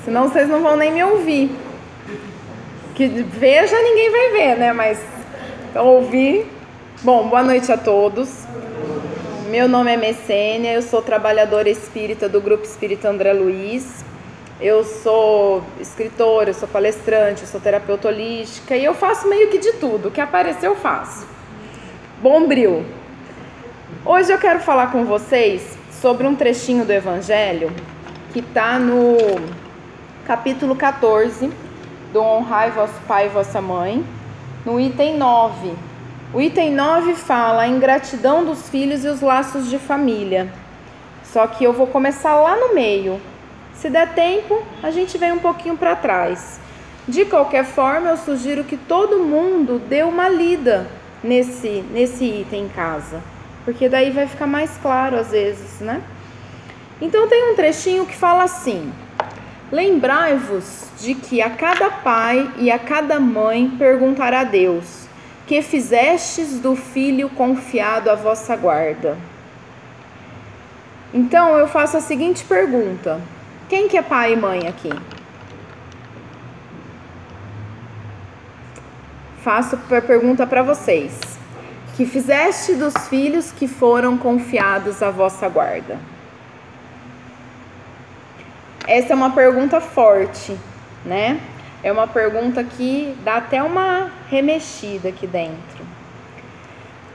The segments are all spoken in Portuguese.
senão vocês não vão nem me ouvir. Que veja, ninguém vai ver, né? Mas ouvir. Bom, boa noite a todos. Meu nome é Messênia, eu sou trabalhadora espírita do Grupo Espírita André Luiz. Eu sou escritora, eu sou palestrante, eu sou terapeuta holística e eu faço meio que de tudo. O que aparecer eu faço. Bombril. Hoje eu quero falar com vocês sobre um trechinho do Evangelho que está no capítulo 14 do Honrai vosso pai e vossa mãe, no item 9. O item 9 fala a ingratidão dos filhos e os laços de família. Só que eu vou começar lá no meio. Se der tempo, a gente vem um pouquinho para trás. De qualquer forma, eu sugiro que todo mundo dê uma lida nesse item em casa, porque daí vai ficar mais claro às vezes, né? Então tem um trechinho que fala assim: lembrai-vos de que a cada pai e a cada mãe perguntará a Deus: que fizestes do filho confiado à vossa guarda? Então eu faço a seguinte pergunta: quem que é pai e mãe aqui? Faço a pergunta para vocês: que fizeste dos filhos que foram confiados à vossa guarda? Essa é uma pergunta forte, né? É uma pergunta que dá até uma remexida aqui dentro.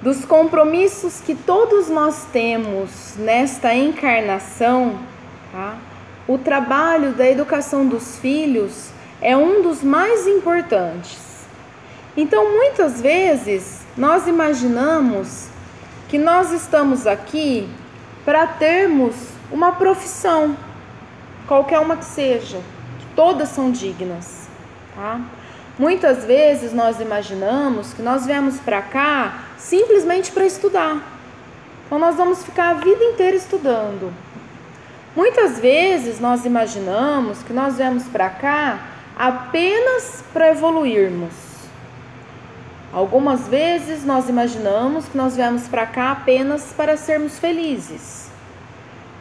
Dos compromissos que todos nós temos nesta encarnação, tá? O trabalho da educação dos filhos é um dos mais importantes. Então, muitas vezes, nós imaginamos que nós estamos aqui para termos uma profissão, qualquer uma que seja, que todas são dignas, tá? Muitas vezes nós imaginamos que nós viemos para cá simplesmente para estudar. Então nós vamos ficar a vida inteira estudando. Muitas vezes nós imaginamos que nós viemos para cá apenas para evoluirmos. Algumas vezes nós imaginamos que nós viemos para cá apenas para sermos felizes.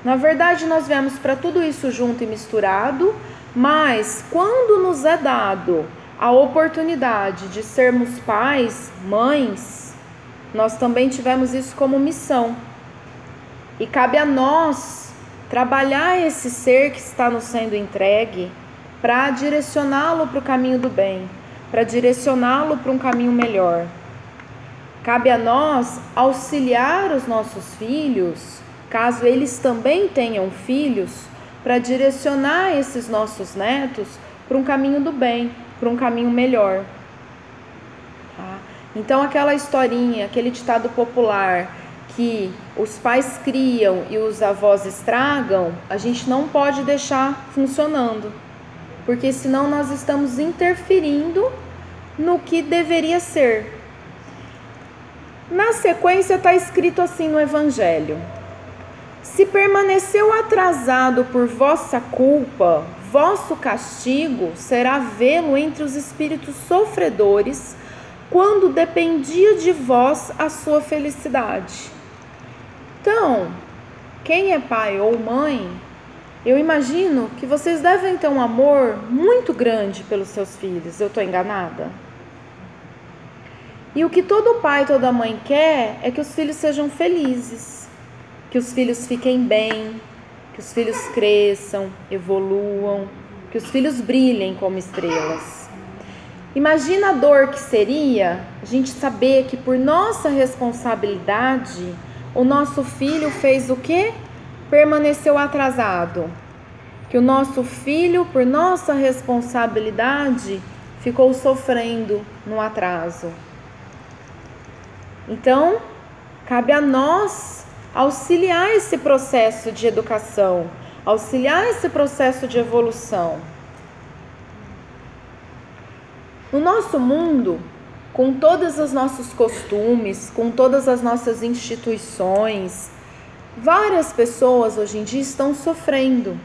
Na verdade, nós viemos para tudo isso junto e misturado, mas quando nos é dado a oportunidade de sermos pais, mães, nós também tivemos isso como missão. E cabe a nós trabalhar esse ser que está nos sendo entregue para direcioná-lo para o caminho do bem, para direcioná-lo para um caminho melhor. Cabe a nós auxiliar os nossos filhos, caso eles também tenham filhos, para direcionar esses nossos netos para um caminho do bem, para um caminho melhor. Tá? Então aquela historinha, aquele ditado popular que os pais criam e os avós estragam, a gente não pode deixar funcionando, porque senão nós estamos interferindo no que deveria ser. Na sequência está escrito assim no Evangelho: se permaneceu atrasado por vossa culpa, vosso castigo será vê-lo entre os espíritos sofredores, quando dependia de vós a sua felicidade. Então, quem é pai ou mãe, eu imagino que vocês devem ter um amor muito grande pelos seus filhos. Eu estou enganada? E o que todo pai e toda mãe quer é que os filhos sejam felizes, que os filhos fiquem bem, que os filhos cresçam, evoluam, que os filhos brilhem como estrelas. Imagina a dor que seria a gente saber que por nossa responsabilidade o nosso filho fez o quê? Permaneceu atrasado. Que o nosso filho, por nossa responsabilidade, ficou sofrendo no atraso. Então, cabe a nós auxiliar esse processo de educação, auxiliar esse processo de evolução. No nosso mundo, com todos os nossos costumes, com todas as nossas instituições, várias pessoas hoje em dia estão sofrendo,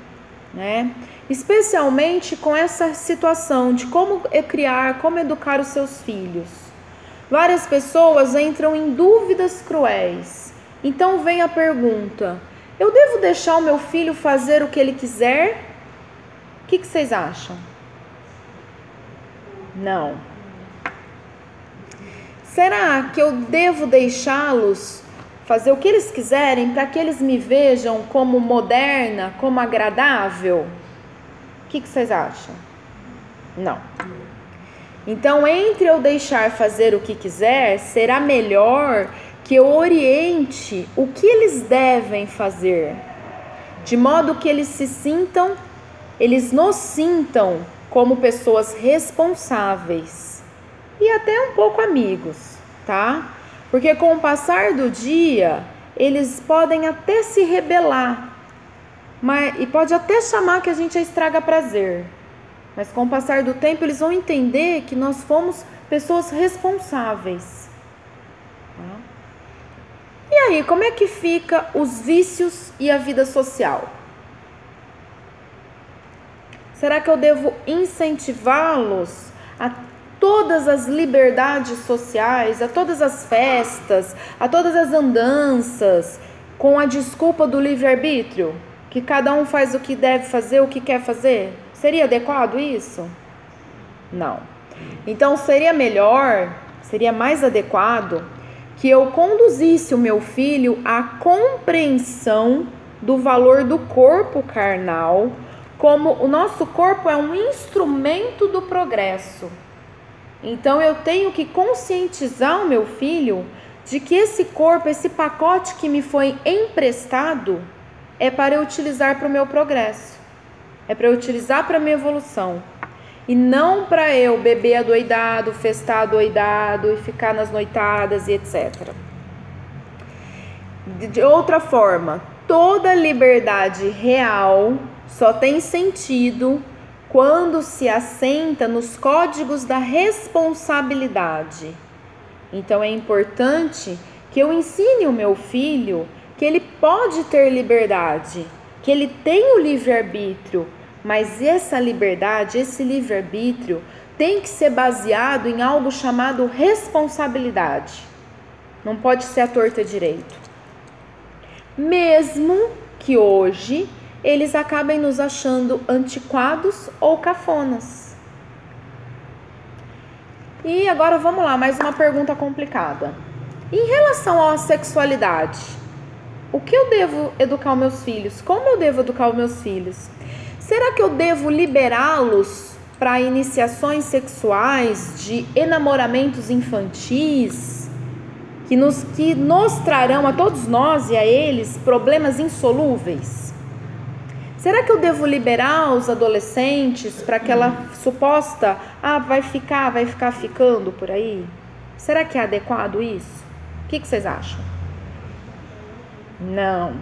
né? Especialmente com essa situação de como criar, como educar os seus filhos. Várias pessoas entram em dúvidas cruéis. Então vem a pergunta: eu devo deixar o meu filho fazer o que ele quiser? O que vocês acham? Não. Será que eu devo deixá-los fazer o que eles quiserem para que eles me vejam como moderna, como agradável? O que vocês acham? Não. Então, entre eu deixar fazer o que quiser, será melhor que eu oriente o que eles devem fazer, de modo que eles nos sintam como pessoas responsáveis e até um pouco amigos, tá? Porque com o passar do dia, eles podem até se rebelar, e pode até chamar que a gente é estraga-prazer. Mas com o passar do tempo, eles vão entender que nós fomos pessoas responsáveis. E aí, como é que fica os vícios e a vida social? Será que eu devo incentivá-los a todas as liberdades sociais, a todas as festas, a todas as andanças, com a desculpa do livre-arbítrio? Que cada um faz o que deve fazer, o que quer fazer? Seria adequado isso? Não. Então seria mais adequado que eu conduzisse o meu filho à compreensão do valor do corpo carnal, como o nosso corpo é um instrumento do progresso. Então eu tenho que conscientizar o meu filho de que esse corpo, esse pacote que me foi emprestado, é para eu utilizar para o meu progresso. É para eu utilizar para a minha evolução. E não para eu beber adoidado, festar adoidado e ficar nas noitadas e etc. De outra forma, toda liberdade real só tem sentido quando se assenta nos códigos da responsabilidade. Então é importante que eu ensine o meu filho que ele pode ter liberdade, que ele tem o livre-arbítrio, mas essa liberdade, esse livre-arbítrio tem que ser baseado em algo chamado responsabilidade. Não pode ser à torta direito. Mesmo que hoje eles acabem nos achando antiquados ou cafonas. E agora vamos lá, mais uma pergunta complicada. Em relação à sexualidade, o que eu devo educar os meus filhos? Como eu devo educar os meus filhos? Será que eu devo liberá-los para iniciações sexuais de enamoramentos infantis que nos trarão a todos nós e a eles problemas insolúveis? Será que eu devo liberar os adolescentes para aquela suposta, vai ficar ficando por aí? Será que é adequado isso? O que vocês acham? Não.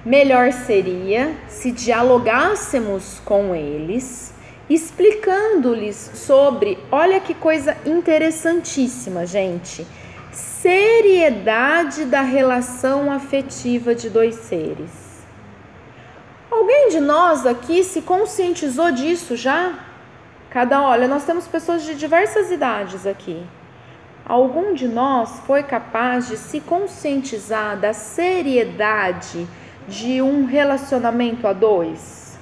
Melhor seria se dialogássemos com eles, explicando-lhes sobre, olha que coisa interessantíssima, gente, seriedade da relação afetiva de dois seres. Alguém de nós aqui se conscientizou disso já? Olha, nós temos pessoas de diversas idades aqui. Algum de nós foi capaz de se conscientizar da seriedade de um relacionamento a dois?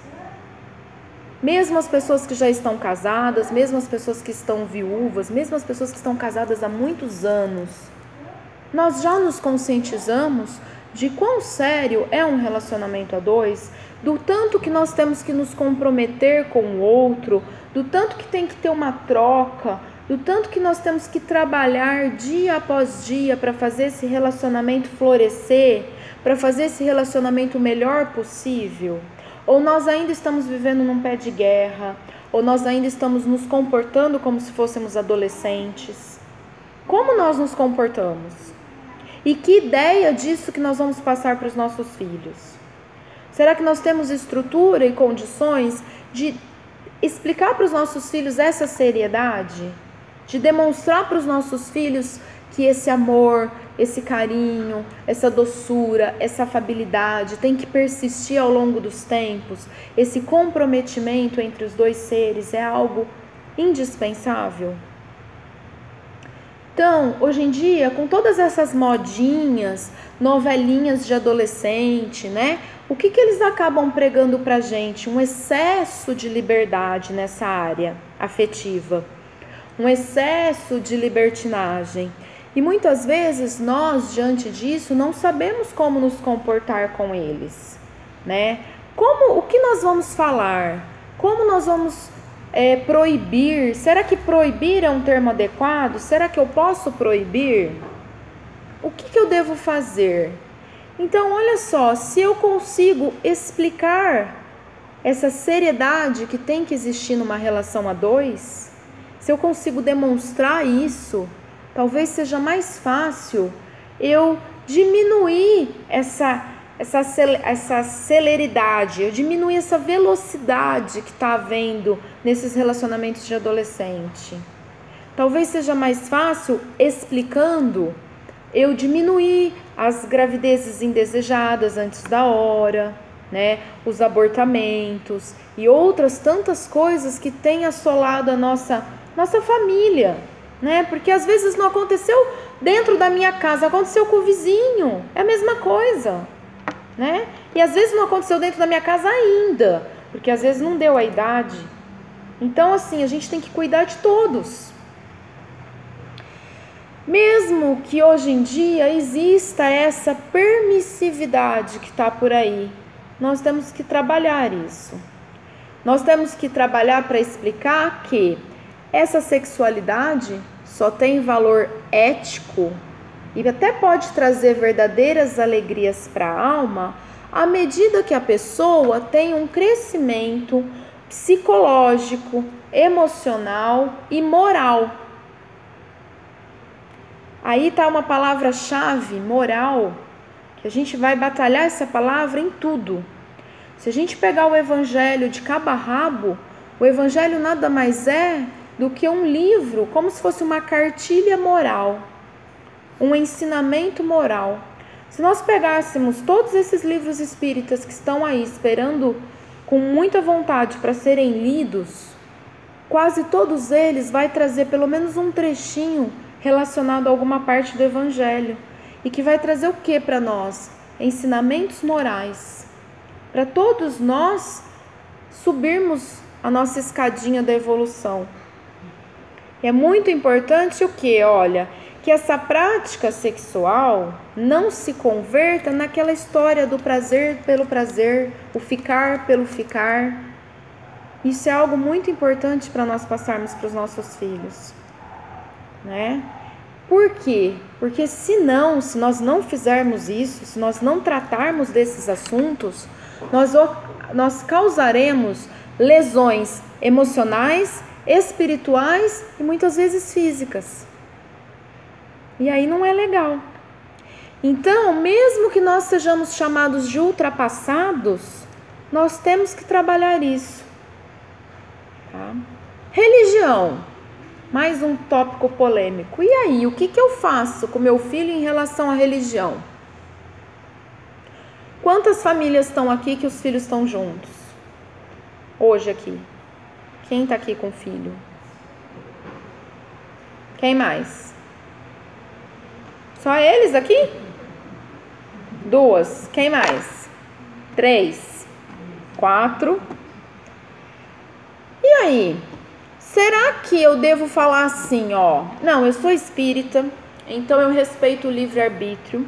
Mesmo as pessoas que já estão casadas, mesmo as pessoas que estão viúvas, mesmo as pessoas que estão casadas há muitos anos, nós já nos conscientizamos de quão sério é um relacionamento a dois, do tanto que nós temos que nos comprometer com o outro, do tanto que tem que ter uma troca, do tanto que nós temos que trabalhar dia após dia para fazer esse relacionamento florescer, para fazer esse relacionamento o melhor possível? Ou nós ainda estamos vivendo num pé de guerra, ou nós ainda estamos nos comportando como se fôssemos adolescentes? Como nós nos comportamos? E que ideia disso que nós vamos passar para os nossos filhos? Será que nós temos estrutura e condições de explicar para os nossos filhos essa seriedade? De demonstrar para os nossos filhos que esse amor, esse carinho, essa doçura, essa afabilidade tem que persistir ao longo dos tempos? Esse comprometimento entre os dois seres é algo indispensável? Então, hoje em dia, com todas essas modinhas, novelinhas de adolescente, né? O que eles acabam pregando pra gente? Um excesso de liberdade nessa área afetiva, um excesso de libertinagem. E muitas vezes nós, diante disso, não sabemos como nos comportar com eles, né? O que nós vamos falar? Como nós vamos proibir? Será que proibir é um termo adequado? Será que eu posso proibir? O que eu devo fazer? Então, olha só, se eu consigo explicar essa seriedade que tem que existir numa relação a dois, se eu consigo demonstrar isso, talvez seja mais fácil eu diminuir essa celeridade, eu diminuir essa velocidade que está havendo nesses relacionamentos de adolescente. Talvez seja mais fácil, explicando, eu diminuir as gravidezes indesejadas antes da hora, né? Os abortamentos e outras tantas coisas que têm assolado a nossa família, né? Porque às vezes não aconteceu dentro da minha casa, aconteceu com o vizinho, é a mesma coisa, né? E às vezes não aconteceu dentro da minha casa ainda, porque às vezes não deu a idade. Então, assim, a gente tem que cuidar de todos. Mesmo que hoje em dia exista essa permissividade que está por aí, nós temos que trabalhar isso. Nós temos que trabalhar para explicar que essa sexualidade só tem valor ético e até pode trazer verdadeiras alegrias para a alma à medida que a pessoa tem um crescimento psicológico, emocional e moral. Aí está uma palavra-chave, moral, que a gente vai batalhar essa palavra em tudo. Se a gente pegar o evangelho de cabo a rabo, o evangelho nada mais é do que um livro, como se fosse uma cartilha moral, um ensinamento moral. Se nós pegássemos todos esses livros espíritas que estão aí esperando com muita vontade para serem lidos, quase todos eles vai trazer pelo menos um trechinho relacionado a alguma parte do evangelho, e que vai trazer o que para nós? Ensinamentos morais, para todos nós subirmos a nossa escadinha da evolução. E é muito importante o que? Olha, que essa prática sexual não se converta naquela história do prazer pelo prazer, o ficar pelo ficar. Isso é algo muito importante para nós passarmos para os nossos filhos, né? Por quê? Porque se nós não fizermos isso, se nós não tratarmos desses assuntos, nós causaremos lesões emocionais, espirituais e muitas vezes físicas. E aí não é legal. Então, mesmo que nós sejamos chamados de ultrapassados, nós temos que trabalhar isso. Tá? Religião. Mais um tópico polêmico. E aí, o que eu faço com meu filho em relação à religião? Quantas famílias estão aqui que os filhos estão juntos? Hoje aqui. Quem está aqui com filho? Quem mais? Só eles aqui? 2. Quem mais? 3. 4. E aí? Será que eu devo falar assim, ó? Não, eu sou espírita, então eu respeito o livre-arbítrio.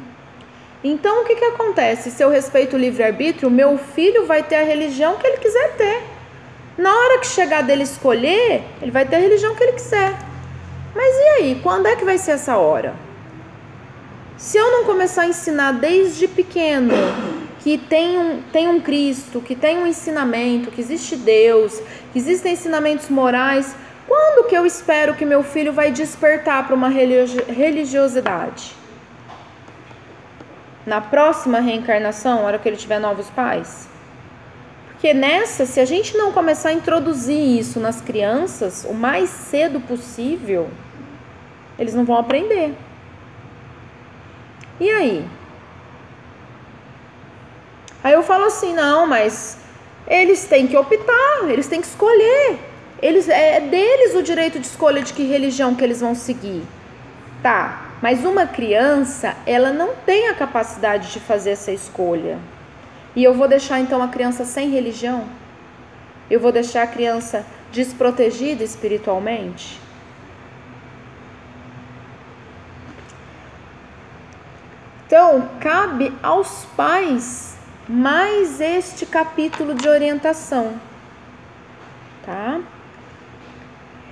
Então, o que acontece? Se eu respeito o livre-arbítrio, meu filho vai ter a religião que ele quiser ter. Na hora que chegar dele escolher, ele vai ter a religião que ele quiser. Mas e aí? Quando é que vai ser essa hora? Se eu não começar a ensinar desde pequeno que tem um Cristo, que tem um ensinamento, que existe Deus, que existem ensinamentos morais, quando que eu espero que meu filho vai despertar para uma religiosidade? Na próxima reencarnação, na hora que ele tiver novos pais? Porque nessa, se a gente não começar a introduzir isso nas crianças o mais cedo possível, eles não vão aprender. E aí? Aí eu falo assim, não, mas eles têm que optar, eles têm que escolher. É deles o direito de escolha de que religião que eles vão seguir. Tá, mas uma criança, ela não tem a capacidade de fazer essa escolha. E eu vou deixar então a criança sem religião? Eu vou deixar a criança desprotegida espiritualmente? Então, cabe aos pais mais este capítulo de orientação, tá?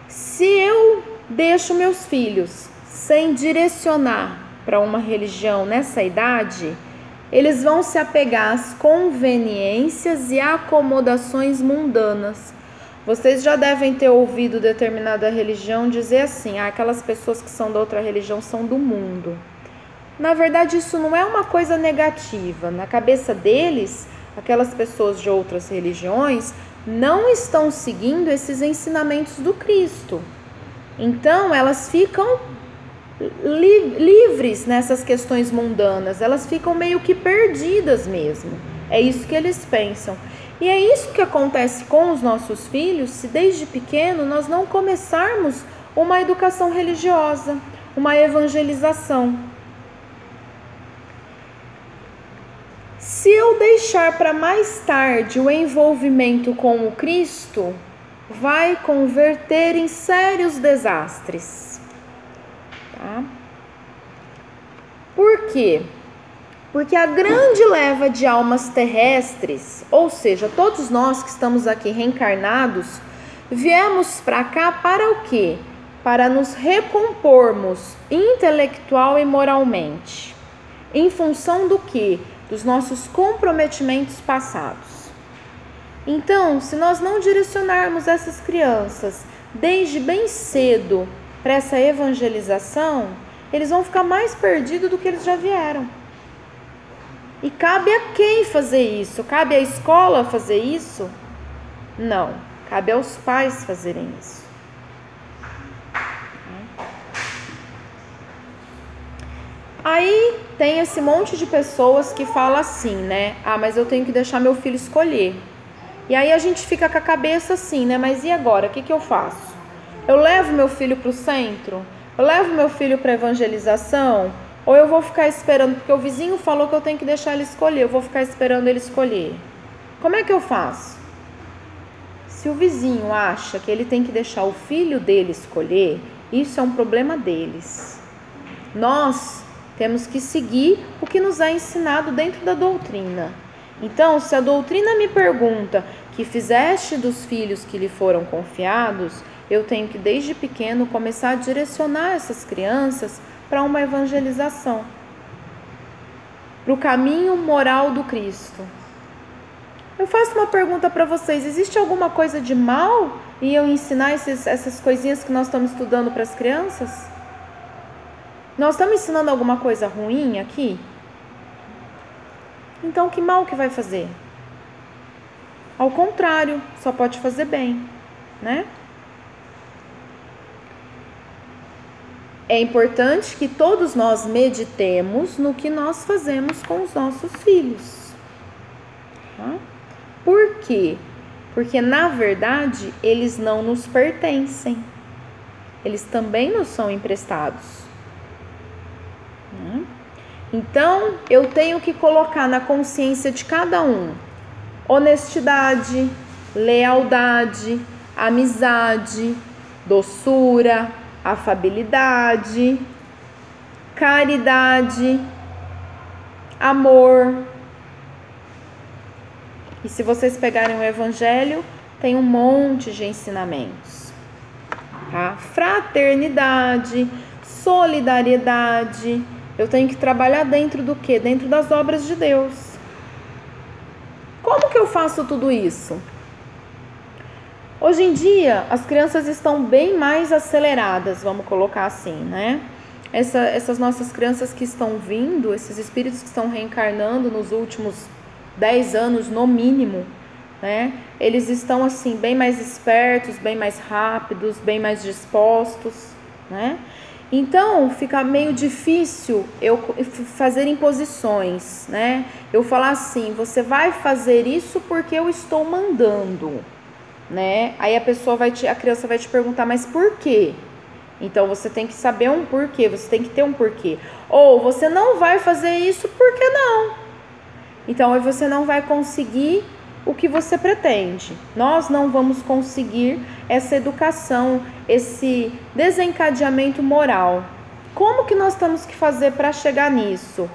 Se eu deixo meus filhos sem direcionar para uma religião nessa idade, eles vão se apegar às conveniências e acomodações mundanas. Vocês já devem ter ouvido determinada religião dizer assim: aquelas pessoas que são da outra religião são do mundo. Na verdade, isso não é uma coisa negativa. Na cabeça deles, aquelas pessoas de outras religiões não estão seguindo esses ensinamentos do Cristo. Então, elas ficam livres nessas questões mundanas, elas ficam meio que perdidas mesmo. É isso que eles pensam. E é isso que acontece com os nossos filhos, se desde pequeno nós não começarmos uma educação religiosa, uma evangelização. Se eu deixar para mais tarde o envolvimento com o Cristo, vai converter em sérios desastres. Tá? Por quê? Porque a grande leva de almas terrestres, ou seja, todos nós que estamos aqui reencarnados, viemos para cá para o quê? Para nos recompormos intelectual e moralmente. Em função do quê? Dos nossos comprometimentos passados. Então, se nós não direcionarmos essas crianças desde bem cedo para essa evangelização, eles vão ficar mais perdidos do que eles já vieram. E cabe a quem fazer isso? Cabe à escola fazer isso? Não, cabe aos pais fazerem isso. Aí tem esse monte de pessoas que fala assim, né? Mas eu tenho que deixar meu filho escolher. E aí a gente fica com a cabeça assim, né? Mas e agora? O que eu faço? Eu levo meu filho para o centro? Eu levo meu filho para evangelização? Ou eu vou ficar esperando, porque o vizinho falou que eu tenho que deixar ele escolher, eu vou ficar esperando ele escolher. Como é que eu faço? Se o vizinho acha que ele tem que deixar o filho dele escolher, isso é um problema deles. Nós temos que seguir o que nos é ensinado dentro da doutrina. Então, se a doutrina me pergunta que fizeste dos filhos que lhe foram confiados, eu tenho que desde pequeno começar a direcionar essas crianças para uma evangelização, para o caminho moral do Cristo. Eu faço uma pergunta para vocês: existe alguma coisa de mal em eu ensinar essas coisinhas que nós estamos estudando para as crianças? Nós estamos ensinando alguma coisa ruim aqui? Então, que mal que vai fazer? Ao contrário, só pode fazer bem, né? É importante que todos nós meditemos no que nós fazemos com os nossos filhos. Tá? Por quê? Porque, na verdade, eles não nos pertencem. Eles também nos são emprestados. Então, eu tenho que colocar na consciência de cada um honestidade, lealdade, amizade, doçura, afabilidade, caridade, amor. E se vocês pegarem o Evangelho, tem um monte de ensinamentos. Tá? Fraternidade, solidariedade. Eu tenho que trabalhar dentro do quê? Dentro das obras de Deus. Como que eu faço tudo isso? Hoje em dia, as crianças estão bem mais aceleradas, vamos colocar assim, né? Essas nossas crianças que estão vindo, esses espíritos que estão reencarnando nos últimos 10 anos, no mínimo, né? Eles estão, assim, bem mais espertos, bem mais rápidos, bem mais dispostos, né? Então, fica meio difícil eu fazer imposições, né? Eu falar assim: você vai fazer isso porque eu estou mandando, né? Aí a criança vai te perguntar: mas por quê? Então você tem que saber um porquê, você tem que ter um porquê. Ou você não vai fazer isso, por que não? Então aí você não vai conseguir o que você pretende. Nós não vamos conseguir essa educação, esse desencadeamento moral. Como que nós temos que fazer para chegar nisso?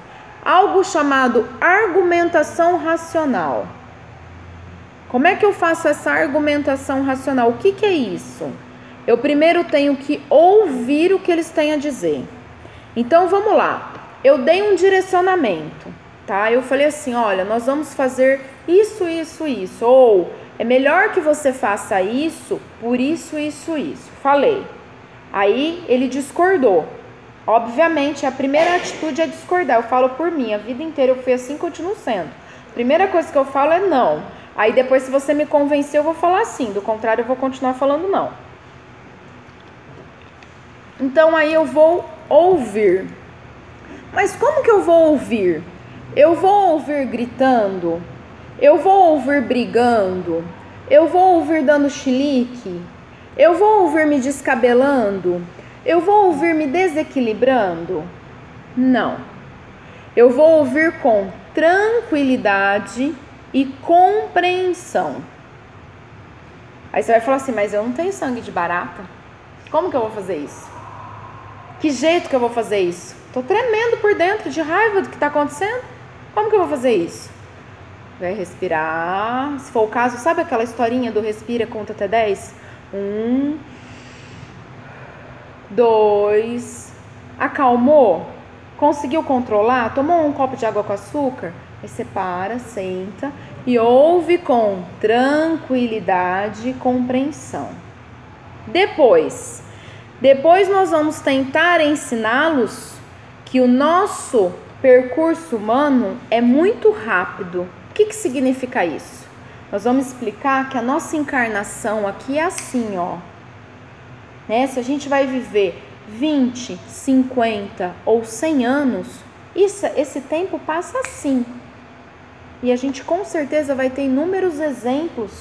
Algo chamado argumentação racional. Como é que eu faço essa argumentação racional? O que é isso? Eu primeiro tenho que ouvir o que eles têm a dizer. Então vamos lá. Eu dei um direcionamento, tá? Eu falei assim, olha, nós vamos fazer isso, isso, isso. Ou é melhor que você faça isso por isso, isso, isso. Falei. Aí ele discordou. Obviamente, a primeira atitude é discordar. Eu falo por mim, a vida inteira eu fui assim e continuo sendo. A primeira coisa que eu falo é não. Aí depois, se você me convencer, eu vou falar sim. Do contrário, eu vou continuar falando não. Então aí eu vou ouvir. Mas como que eu vou ouvir? Eu vou ouvir gritando? Eu vou ouvir brigando? Eu vou ouvir dando chilique? Eu vou ouvir me descabelando? Eu vou ouvir me desequilibrando? Não. Eu vou ouvir com tranquilidade e compreensão. Aí você vai falar assim, mas eu não tenho sangue de barata. Como que eu vou fazer isso? Que jeito que eu vou fazer isso? Tô tremendo por dentro de raiva do que tá acontecendo. Como que eu vou fazer isso? Vai respirar. Se for o caso, sabe aquela historinha do respira, conta até 10? 1, 2, acalmou? Conseguiu controlar? Tomou um copo de água com açúcar? Aí você para, senta e ouve com tranquilidade e compreensão. Depois nós vamos tentar ensiná-los que o nosso percurso humano é muito rápido. O que significa isso? Nós vamos explicar que a nossa encarnação aqui é assim, ó. Né? Se a gente vai viver 20, 50 ou 100 anos, esse tempo passa assim. E a gente com certeza vai ter inúmeros exemplos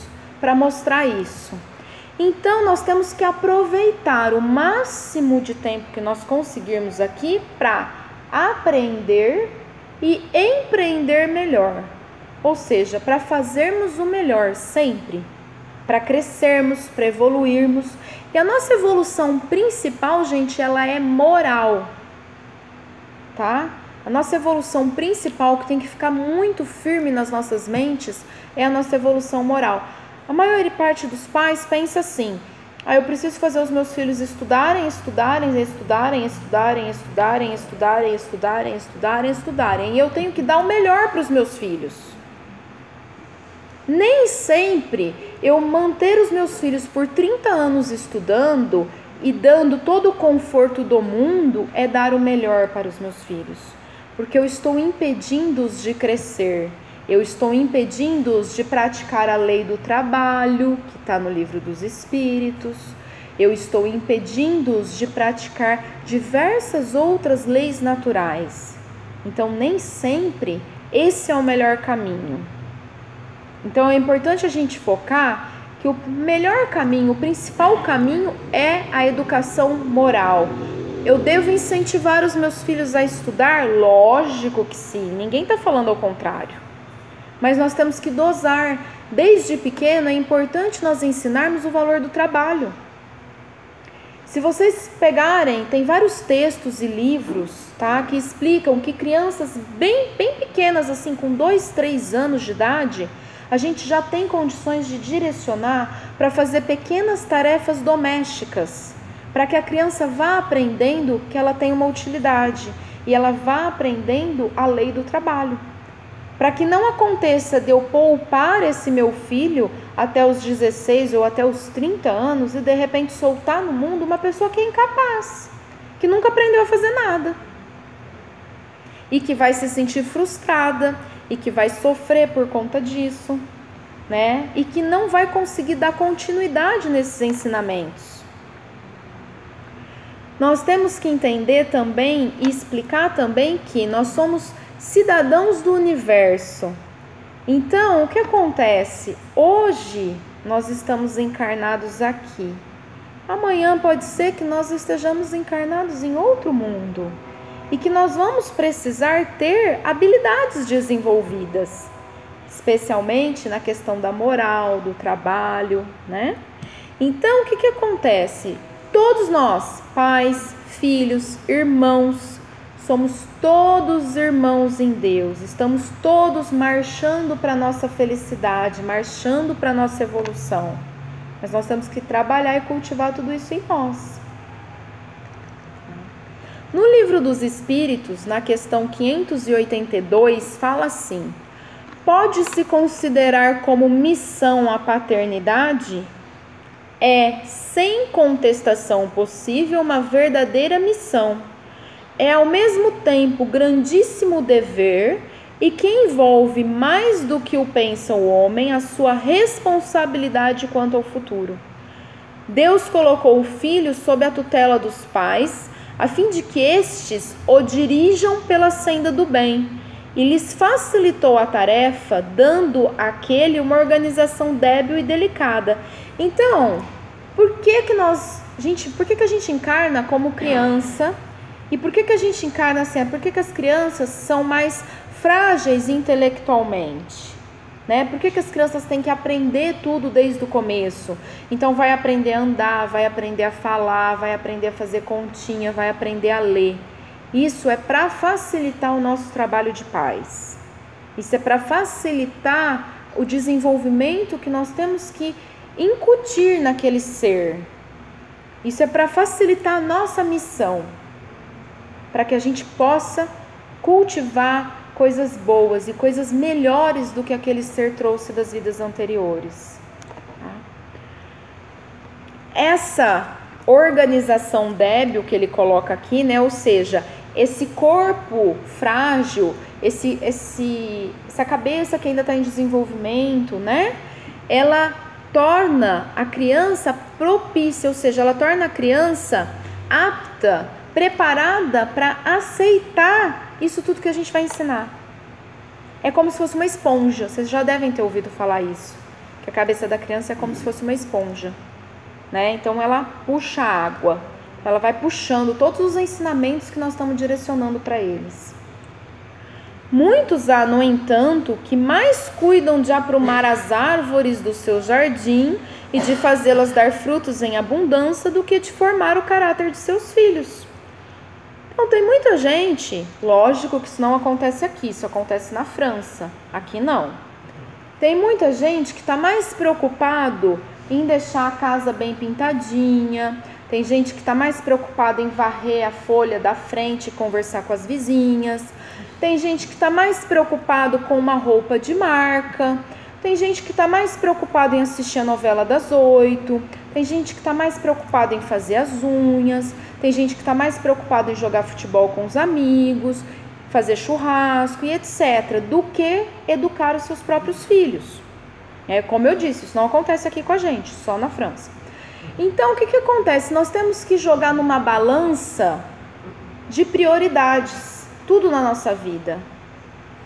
para mostrar isso. Então, nós temos que aproveitar o máximo de tempo que nós conseguirmos aqui para aprender e empreender melhor. Ou seja, para fazermos o melhor sempre, para crescermos, para evoluirmos. E a nossa evolução principal, gente, ela é moral, tá? A nossa evolução principal, que tem que ficar muito firme nas nossas mentes, é a nossa evolução moral. A maior parte dos pais pensa assim, eu preciso fazer os meus filhos estudarem, e eu tenho que dar o melhor para os meus filhos. Nem sempre eu manter os meus filhos por 30 anos estudando e dando todo o conforto do mundo é dar o melhor para os meus filhos, porque eu estou impedindo-os de crescer. Eu estou impedindo-os de praticar a lei do trabalho, que está no livro dos Espíritos. Eu estou impedindo-os de praticar diversas outras leis naturais. Então, nem sempre esse é o melhor caminho. Então, é importante a gente focar que o melhor caminho, o principal caminho é a educação moral. Eu devo incentivar os meus filhos a estudar? Lógico que sim, ninguém está falando ao contrário. Mas nós temos que dosar. Desde pequeno é importante nós ensinarmos o valor do trabalho. Se vocês pegarem, tem vários textos e livros, tá, que explicam que crianças bem pequenas, assim, com 2, 3 anos de idade, a gente já tem condições de direcionar para fazer pequenas tarefas domésticas, para que a criança vá aprendendo que ela tem uma utilidade e ela vá aprendendo a lei do trabalho. Para que não aconteça de eu poupar esse meu filho até os 16 ou até os 30 anos e de repente soltar no mundo uma pessoa que é incapaz, que nunca aprendeu a fazer nada e que vai se sentir frustrada e que vai sofrer por conta disso, né? E que não vai conseguir dar continuidade nesses ensinamentos. Nós temos que entender também e explicar também que nós somos cidadãos do universo. Então, o que acontece? Hoje nós estamos encarnados aqui. Amanhã pode ser que nós estejamos encarnados em outro mundo e que nós vamos precisar ter habilidades desenvolvidas, especialmente na questão da moral, do trabalho, né? Então, o que acontece? Todos nós, pais, filhos, irmãos, somos todos irmãos em Deus, estamos todos marchando para a nossa felicidade, marchando para a nossa evolução. Mas nós temos que trabalhar e cultivar tudo isso em nós. No Livro dos Espíritos, na questão 582, fala assim: pode-se considerar como missão a paternidade? É, sem contestação possível, uma verdadeira missão. É ao mesmo tempo grandíssimo dever e que envolve mais do que o pensa o homem a sua responsabilidade quanto ao futuro. Deus colocou o filho sob a tutela dos pais, a fim de que estes o dirijam pela senda do bem, e lhes facilitou a tarefa, dando àquele uma organização débil e delicada. Então, por que a gente encarna como criança? E por que a gente encarna assim? Por que as crianças são mais frágeis intelectualmente? Né? Por que as crianças têm que aprender tudo desde o começo? Então vai aprender a andar, vai aprender a falar, vai aprender a fazer continha, vai aprender a ler. Isso é para facilitar o nosso trabalho de pais. Isso é para facilitar o desenvolvimento que nós temos que incutir naquele ser. Isso é para facilitar a nossa missão, para que a gente possa cultivar coisas boas e coisas melhores do que aquele ser trouxe das vidas anteriores. Essa organização débil que ele coloca aqui, né, ou seja, esse corpo frágil, essa cabeça que ainda está em desenvolvimento, né, ela torna a criança propícia, ou seja, ela torna a criança apta, preparada para aceitar isso tudo que a gente vai ensinar. É como se fosse uma esponja. Vocês já devem ter ouvido falar isso, que a cabeça da criança é como se fosse uma esponja, né? Então ela puxa a água, ela vai puxando todos os ensinamentos que nós estamos direcionando para eles. Muitos há, no entanto, que mais cuidam de aprumar as árvores do seu jardim e de fazê-las dar frutos em abundância do que de formar o caráter de seus filhos. Então tem muita gente, lógico que isso não acontece aqui, isso acontece na França, aqui não. Tem muita gente que está mais preocupado em deixar a casa bem pintadinha, tem gente que está mais preocupada em varrer a folha da frente e conversar com as vizinhas, tem gente que está mais preocupado com uma roupa de marca, tem gente que está mais preocupado em assistir a novela das 8, tem gente que está mais preocupado em fazer as unhas, tem gente que está mais preocupado em jogar futebol com os amigos, fazer churrasco e etc., do que educar os seus próprios filhos. Como eu disse, isso não acontece aqui com a gente, só na França. Então, o que acontece? Nós temos que jogar numa balança de prioridades, tudo na nossa vida.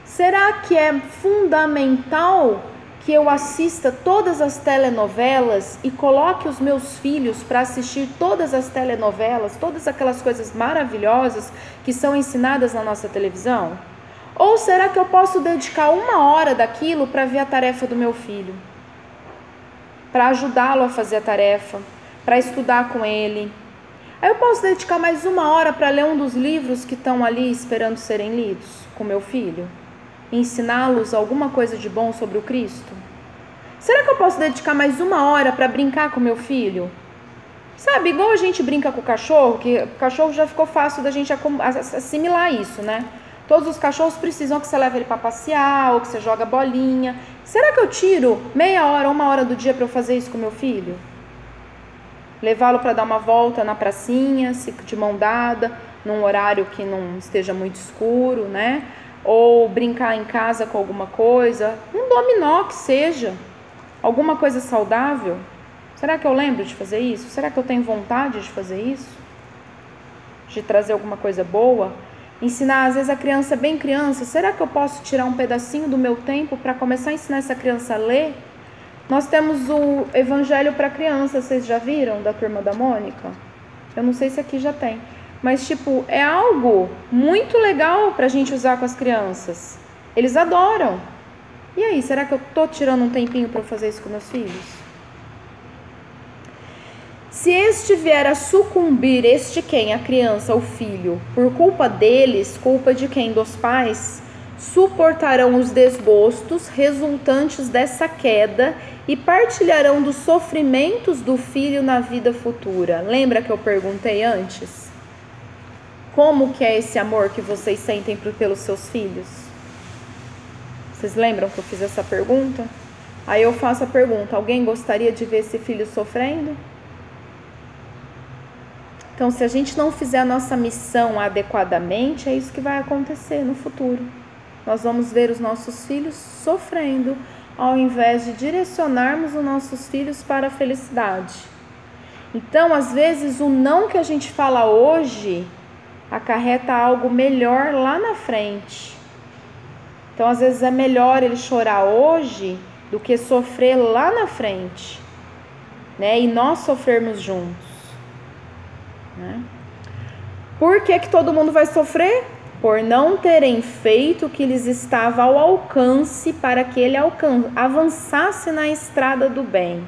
Será que é fundamental que eu assista todas as telenovelas e coloque os meus filhos para assistir todas as telenovelas, todas aquelas coisas maravilhosas que são ensinadas na nossa televisão? Ou será que eu posso dedicar 1 hora daquilo para ver a tarefa do meu filho? Para ajudá-lo a fazer a tarefa, para estudar com ele. Aí eu posso dedicar mais 1 hora para ler um dos livros que estão ali esperando serem lidos com meu filho? Ensiná-los alguma coisa de bom sobre o Cristo? Será que eu posso dedicar mais 1 hora para brincar com meu filho? Sabe, igual a gente brinca com o cachorro, que o cachorro já ficou fácil da gente assimilar isso, né? Todos os cachorros precisam que você leve ele para passear, ou que você joga bolinha. Será que eu tiro meia hora, 1 hora do dia para eu fazer isso com meu filho? Levá-lo para dar uma volta na pracinha, de mão dada, num horário que não esteja muito escuro, né? Ou brincar em casa com alguma coisa, um dominó que seja, alguma coisa saudável. Será que eu lembro de fazer isso? Será que eu tenho vontade de fazer isso? De trazer alguma coisa boa? Ensinar, às vezes a criança é bem criança, será que eu posso tirar um pedacinho do meu tempo para começar a ensinar essa criança a ler? Nós temos o Evangelho para Criança, vocês já viram, da Turma da Mônica? Eu não sei se aqui já tem. Mas, tipo, é algo muito legal pra gente usar com as crianças. Eles adoram. E aí, será que eu tô tirando um tempinho para fazer isso com meus filhos? Se este vier a sucumbir, este quem? A criança, o filho, por culpa deles, culpa de quem? Dos pais, suportarão os desgostos resultantes dessa queda e partilharão dos sofrimentos do filho na vida futura. Lembra que eu perguntei antes? Como que é esse amor que vocês sentem pelos seus filhos? Vocês lembram que eu fiz essa pergunta? Aí eu faço a pergunta: alguém gostaria de ver esse filho sofrendo? Então, se a gente não fizer a nossa missão adequadamente, é isso que vai acontecer no futuro. Nós vamos ver os nossos filhos sofrendo, ao invés de direcionarmos os nossos filhos para a felicidade. Então, às vezes, o não que a gente fala hoje acarreta algo melhor lá na frente. Então, às vezes, é melhor ele chorar hoje do que sofrer lá na frente, né? E nós sofrermos juntos. Né? Por que todo mundo vai sofrer? Por não terem feito o que lhes estava ao alcance para que ele avançasse na estrada do bem.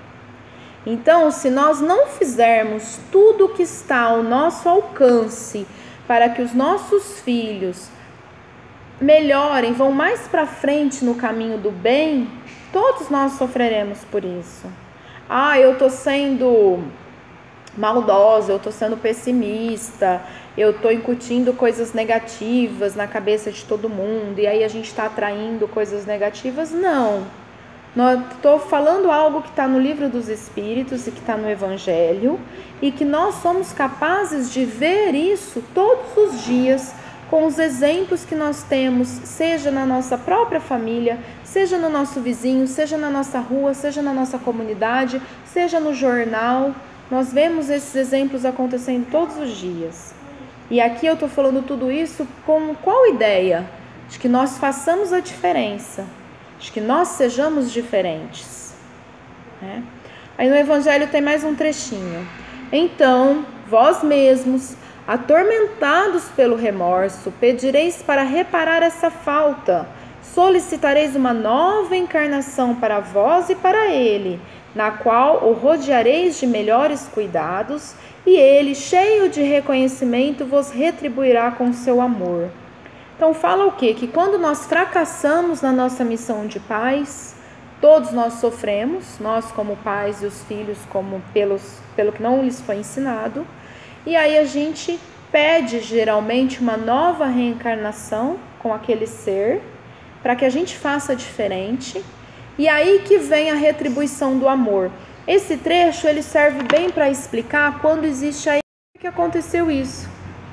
Então, se nós não fizermos tudo o que está ao nosso alcance para que os nossos filhos melhorem, vão mais para frente no caminho do bem, todos nós sofreremos por isso. Eu estou sendo maldosa, eu estou sendo pessimista, eu estou incutindo coisas negativas na cabeça de todo mundo, e aí a gente está atraindo coisas negativas. Não, estou falando algo que está no livro dos Espíritos e que está no Evangelho, e que nós somos capazes de ver isso todos os dias com os exemplos que nós temos, seja na nossa própria família, seja no nosso vizinho, seja na nossa rua, seja na nossa comunidade, seja no jornal. Nós vemos esses exemplos acontecendo todos os dias. E aqui eu estou falando tudo isso com qual ideia? De que nós façamos a diferença, de que nós sejamos diferentes. Né? Aí no Evangelho tem mais um trechinho. Então, vós mesmos, atormentados pelo remorso, pedireis para reparar essa falta, solicitareis uma nova encarnação para vós e para ele, na qual o rodeareis de melhores cuidados, e ele, cheio de reconhecimento, vos retribuirá com seu amor. Então fala o quê? Que quando nós fracassamos na nossa missão de pais, todos nós sofremos, nós como pais e os filhos como pelo que não lhes foi ensinado, e aí a gente pede geralmente uma nova reencarnação com aquele ser, para que a gente faça diferente. E aí que vem a retribuição do amor. Esse trecho ele serve bem para explicar quando existe aí que aconteceu isso.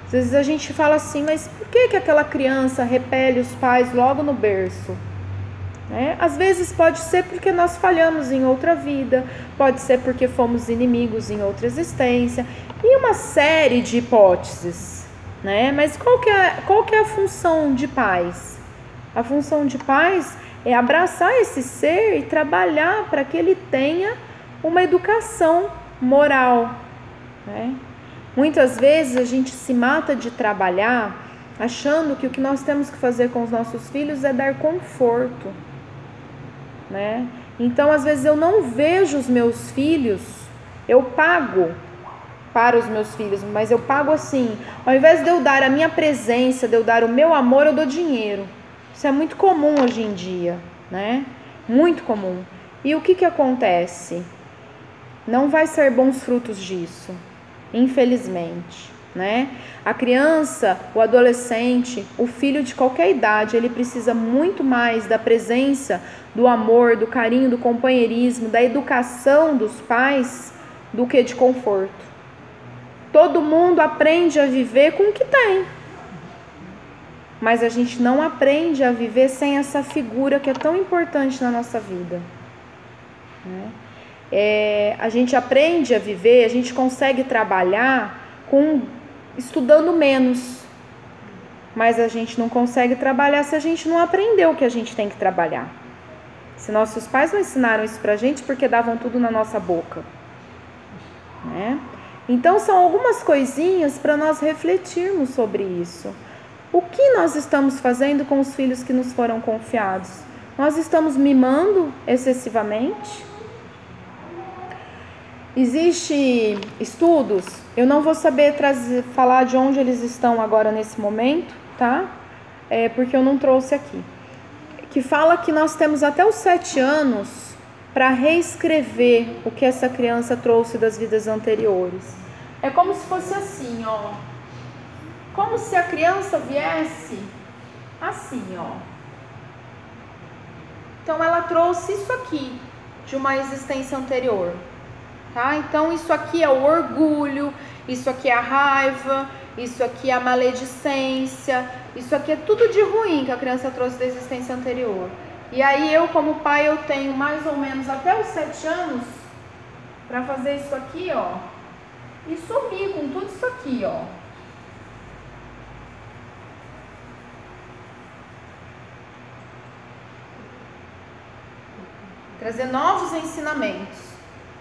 Às vezes a gente fala assim, mas por que aquela criança repele os pais logo no berço? Às vezes pode ser porque nós falhamos em outra vida, pode ser porque fomos inimigos em outra existência, e uma série de hipóteses. Mas qual que é a função de pais? A função de pais é abraçar esse ser e trabalhar para que ele tenha uma educação moral. Muitas vezes a gente se mata de trabalhar achando que o que nós temos que fazer com os nossos filhos é dar conforto. Então, às vezes eu não vejo os meus filhos, eu pago para os meus filhos, mas eu pago assim, ao invés de eu dar a minha presença, de eu dar o meu amor, eu dou dinheiro. Isso é muito comum hoje em dia, Muito comum. E o que acontece? Não vai ser bons frutos disso, infelizmente, A criança, o adolescente, o filho de qualquer idade, ele precisa muito mais da presença, do amor, do carinho, do companheirismo, da educação dos pais, do que de conforto. Todo mundo aprende a viver com o que tem. Mas a gente não aprende a viver sem essa figura que é tão importante na nossa vida. A gente aprende a viver, a gente consegue trabalhar estudando menos. Mas a gente não consegue trabalhar se a gente não aprendeu o que a gente tem que trabalhar. Se nossos pais não ensinaram isso pra gente, porque davam tudo na nossa boca, né? Então são algumas coisinhas para nós refletirmos sobre isso. O que nós estamos fazendo com os filhos que nos foram confiados? Nós estamos mimando excessivamente? Existem estudos, eu não vou saber falar de onde eles estão agora nesse momento, tá? Porque eu não trouxe aqui. Que fala que nós temos até os 7 anos para reescrever o que essa criança trouxe das vidas anteriores. É como se fosse assim, ó. Como se a criança viesse assim, ó. Então ela trouxe isso aqui de uma existência anterior, tá? Então isso aqui é o orgulho, isso aqui é a raiva, isso aqui é a maledicência, isso aqui é tudo de ruim que a criança trouxe da existência anterior. E aí eu, como pai, eu tenho mais ou menos até os 7 anos para fazer isso aqui, ó, e sumir com tudo isso aqui, ó. Trazer novos ensinamentos.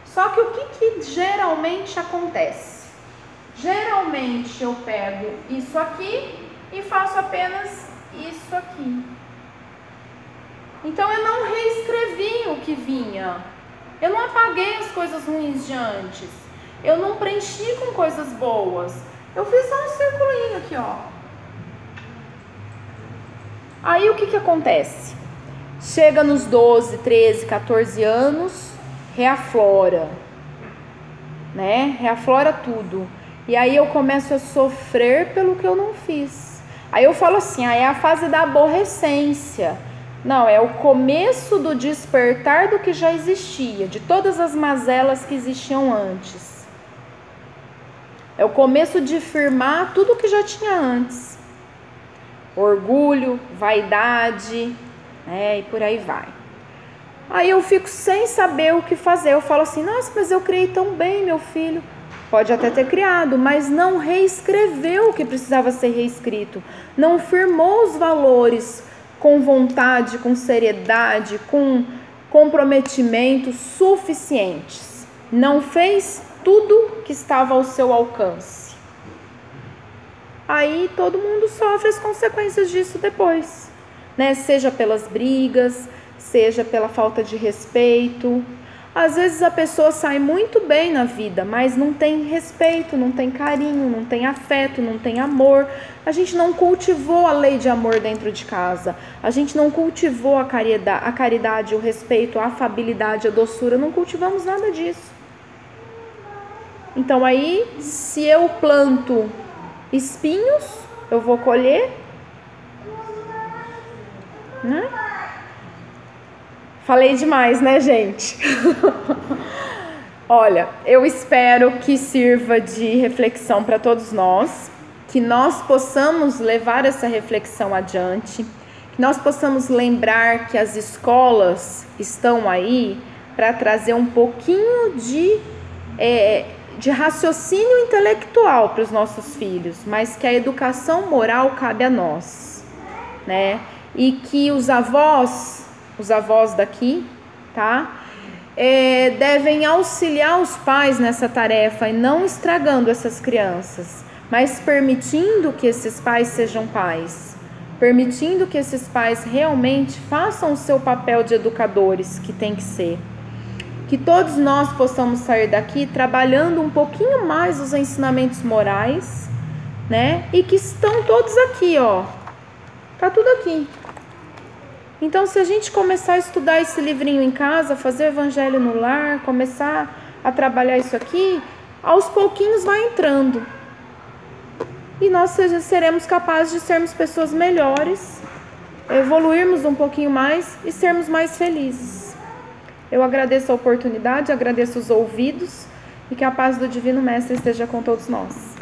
Só que o que geralmente acontece? Geralmente eu pego isso aqui e faço apenas isso aqui. Então eu não reescrevi o que vinha. Eu não apaguei as coisas ruins de antes. Eu não preenchi com coisas boas. Eu fiz só um circulinho aqui, ó. Aí o que acontece? Chega nos 12, 13, 14 anos, reaflora, né? Reaflora tudo. E aí eu começo a sofrer pelo que eu não fiz. Aí eu falo assim, é a fase da aborrecência. Não, é o começo do despertar do que já existia, de todas as mazelas que existiam antes. É o começo de firmar tudo que já tinha antes. Orgulho, vaidade, e por aí vai. Aí eu fico sem saber o que fazer. Eu falo assim, nossa, mas eu criei tão bem meu filho. Pode até ter criado, mas não reescreveu o que precisava ser reescrito. Não firmou os valores com vontade, com seriedade, com comprometimento suficientes. Não fez tudo que estava ao seu alcance. Aí todo mundo sofre as consequências disso depois, né? Seja pelas brigas, seja pela falta de respeito. Às vezes a pessoa sai muito bem na vida, mas não tem respeito, não tem carinho, não tem afeto, não tem amor. A gente não cultivou a lei de amor dentro de casa. A gente não cultivou a caridade, o respeito, a afabilidade, a doçura. Não cultivamos nada disso. Então aí, se eu planto espinhos, eu vou colher, né? Falei demais, né, gente? Olha, eu espero que sirva de reflexão para todos nós, que nós possamos levar essa reflexão adiante, que nós possamos lembrar que as escolas estão aí para trazer um pouquinho de raciocínio intelectual para os nossos filhos, mas que a educação moral cabe a nós, né? E que os avós daqui, tá? Devem auxiliar os pais nessa tarefa e não estragando essas crianças, mas permitindo que esses pais sejam pais, permitindo que esses pais realmente façam o seu papel de educadores que tem que ser. Que todos nós possamos sair daqui trabalhando um pouquinho mais os ensinamentos morais, né? E que estão todos aqui, ó. Tá tudo aqui. Então, se a gente começar a estudar esse livrinho em casa, fazer o evangelho no lar, começar a trabalhar isso aqui, aos pouquinhos vai entrando. E nós seremos capazes de sermos pessoas melhores, evoluirmos um pouquinho mais e sermos mais felizes. Eu agradeço a oportunidade, agradeço os ouvidos e que a paz do Divino Mestre esteja com todos nós.